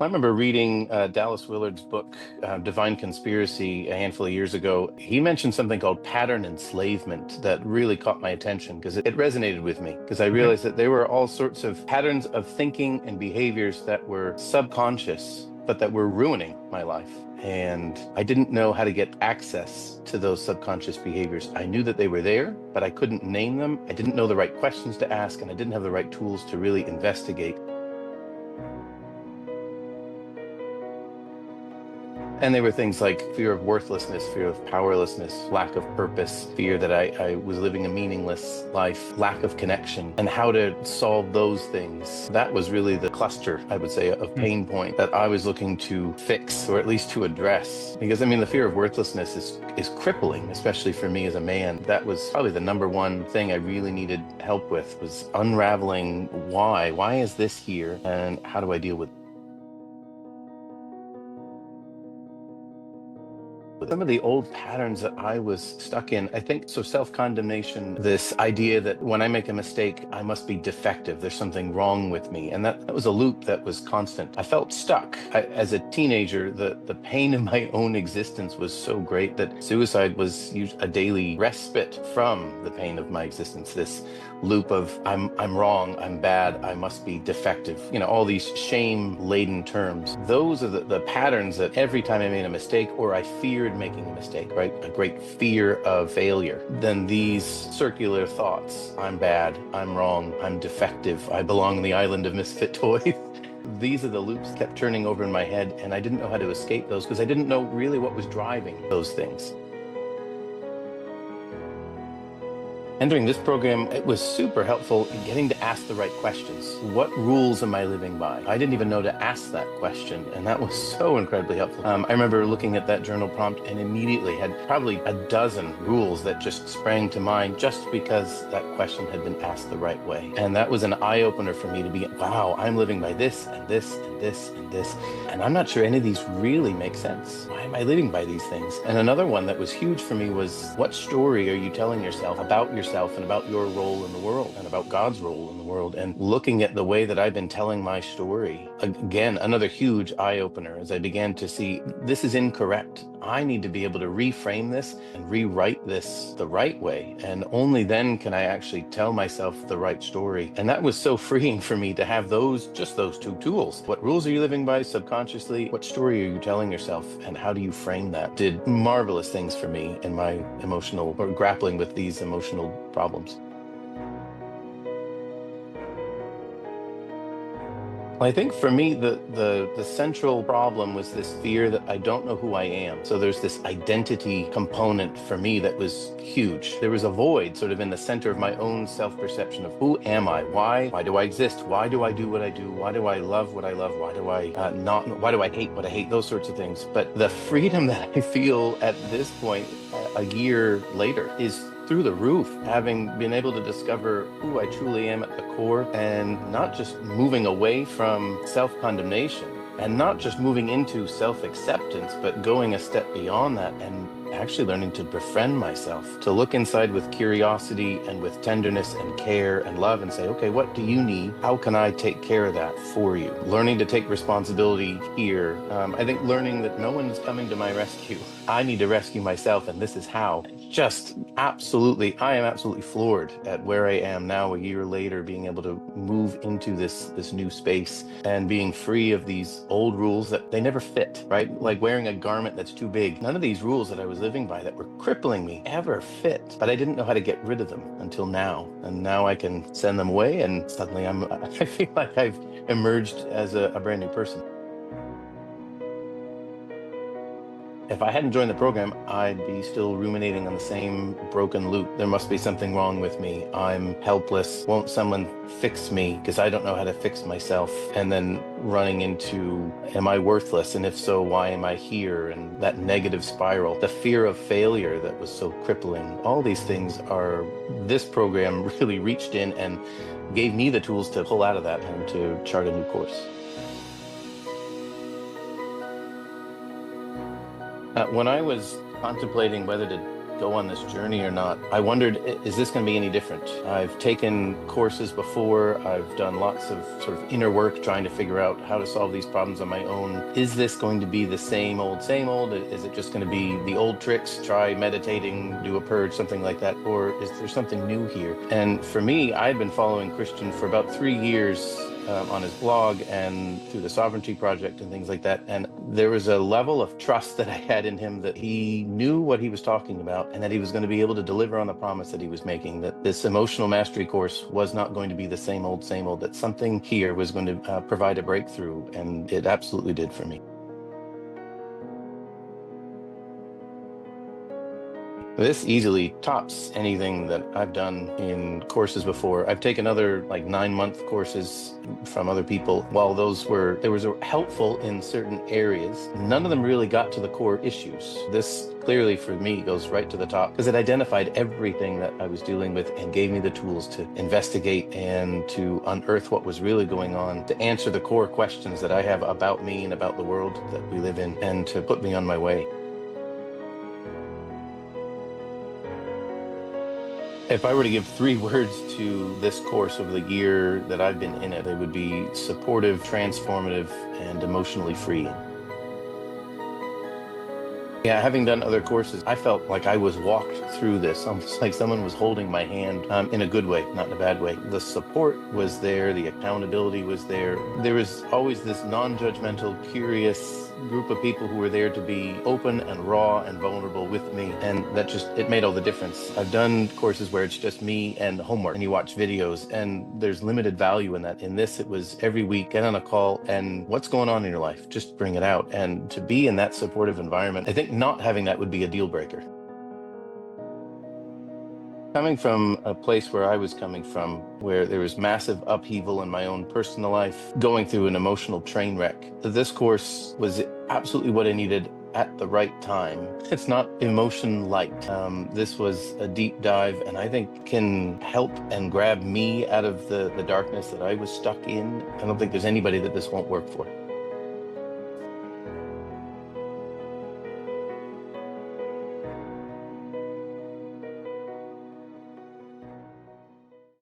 I remember reading Dallas Willard's book, Divine Conspiracy, a handful of years ago. He mentioned something called pattern enslavement that really caught my attention because it resonated with me because I Okay. realized that there were all sorts of patterns of thinking and behaviors that were subconscious, but that were ruining my life. And I didn't know how to get access to those subconscious behaviors. I knew that they were there, but I couldn't name them. I didn't know the right questions to ask, and I didn't have the right tools to really investigate. And they were things like fear of worthlessness, fear of powerlessness, lack of purpose, fear that I was living a meaningless life, lack of connection, and how to solve those things. That was really the cluster, I would say, of Mm. pain point that I was looking to fix, or at least to address. Because I mean, the fear of worthlessness is crippling, especially for me as a man. That was probably the number one thing I really needed help with, was unraveling why. Why is this here, and how do I deal with it? Some of the old patterns that I was stuck in, I think, so self-condemnation, this idea that when I make a mistake, I must be defective. There's something wrong with me. And that was a loop that was constant. I felt stuck. As a teenager, the pain of my own existence was so great that suicide was a daily respite from the pain of my existence. This loop of I'm wrong, I'm bad, I must be defective. You know, all these shame-laden terms. Those are the patterns that every time I made a mistake or I feared making a mistake, right? A great fear of failure. Then these circular thoughts, I'm bad, I'm wrong, I'm defective, I belong on the island of misfit toys. These are the loops that kept turning over in my head, and I didn't know how to escape those because I didn't know really what was driving those things. Entering this program, it was super helpful in getting to ask the right questions. What rules am I living by? I didn't even know to ask that question, and that was so incredibly helpful. I remember looking at that journal prompt and immediately had probably a dozen rules that just sprang to mind just because that question had been asked the right way. And that was an eye-opener for me to be, wow, I'm living by this and this and this and this, and I'm not sure any of these really make sense. Why am I living by these things? And another one that was huge for me was, what story are you telling yourself about yourself and about your role in the world and about God's role in the world? And looking at the way that I've been telling my story, again, another huge eye-opener as I began to see this is incorrect. I need to be able to reframe this and rewrite this the right way. And only then can I actually tell myself the right story. And that was so freeing for me to have just those two tools. What rules are you living by subconsciously? What story are you telling yourself? And how do you frame that? Did marvelous things for me in my emotional, or grappling with these emotional problems. I think for me, the central problem was this fear that I don't know who I am. So there's this identity component for me that was huge. There was a void sort of in the center of my own self-perception of who am I? Why do I exist? Why do I do what I do? Why do I love what I love? Why do I not? Why do I hate what I hate? Those sorts of things. But the freedom that I feel at this point, a year later, is through the roof, having been able to discover who I truly am at the core, and not just moving away from self-condemnation and not just moving into self-acceptance, but going a step beyond that and actually learning to befriend myself, to look inside with curiosity and with tenderness and care and love and say, okay, what do you need? How can I take care of that for you? Learning to take responsibility here. I think learning that no one's coming to my rescue. I need to rescue myself, and this is how. I am absolutely floored at where I am now a year later, being able to move into this new space and being free of these old rules that they never fit, right? Like wearing a garment that's too big. None of these rules that I was living by that were crippling me ever fit, but I didn't know how to get rid of them until now. And now I can send them away, and suddenly I feel like I've emerged as a brand new person. If I hadn't joined the program, I'd be still ruminating on the same broken loop. There must be something wrong with me. I'm helpless. Won't someone fix me? Because I don't know how to fix myself. And then running into, am I worthless? And if so, why am I here? And that negative spiral, the fear of failure that was so crippling. All these things are, this program really reached in and gave me the tools to pull out of that and to chart a new course. When I was contemplating whether to go on this journey or not, I wondered, is this going to be any different? I've taken courses before. I've done lots of sort of inner work trying to figure out how to solve these problems on my own. Is this going to be the same old, same old? Is it just going to be the old tricks, try meditating, do a purge, something like that? Or is there something new here? And for me, I'd been following Christian for about 3 years on his blog and through the Sovereignty Project and things like that. And there was a level of trust that I had in him that he knew what he was talking about and that he was going to be able to deliver on the promise that he was making, that this emotional mastery course was not going to be the same old, that something here was going to provide a breakthrough. And it absolutely did for me. This easily tops anything that I've done in courses before. I've taken other like 9-month courses from other people. While they were helpful in certain areas, none of them really got to the core issues. This clearly for me goes right to the top because it identified everything that I was dealing with and gave me the tools to investigate and to unearth what was really going on, to answer the core questions that I have about me and about the world that we live in, and to put me on my way. If I were to give 3 words to this course over the year that I've been in it, they would be supportive, transformative, and emotionally freeing. Yeah, having done other courses, I felt like I was walked through this, almost like someone was holding my hand in a good way, not in a bad way. The support was there, the accountability was there. There was always this non-judgmental, curious group of people who were there to be open and raw and vulnerable with me. And it made all the difference. I've done courses where it's just me and homework and you watch videos, and there's limited value in that. In this, it was every week, get on a call and what's going on in your life, just bring it out. And to be in that supportive environment, I think not having that would be a deal breaker. Coming from a place where I was coming from, where there was massive upheaval in my own personal life, going through an emotional train wreck, this course was absolutely what I needed at the right time. It's not emotion light. This was a deep dive, and I think can help and grab me out of the darkness that I was stuck in. I don't think there's anybody that this won't work for.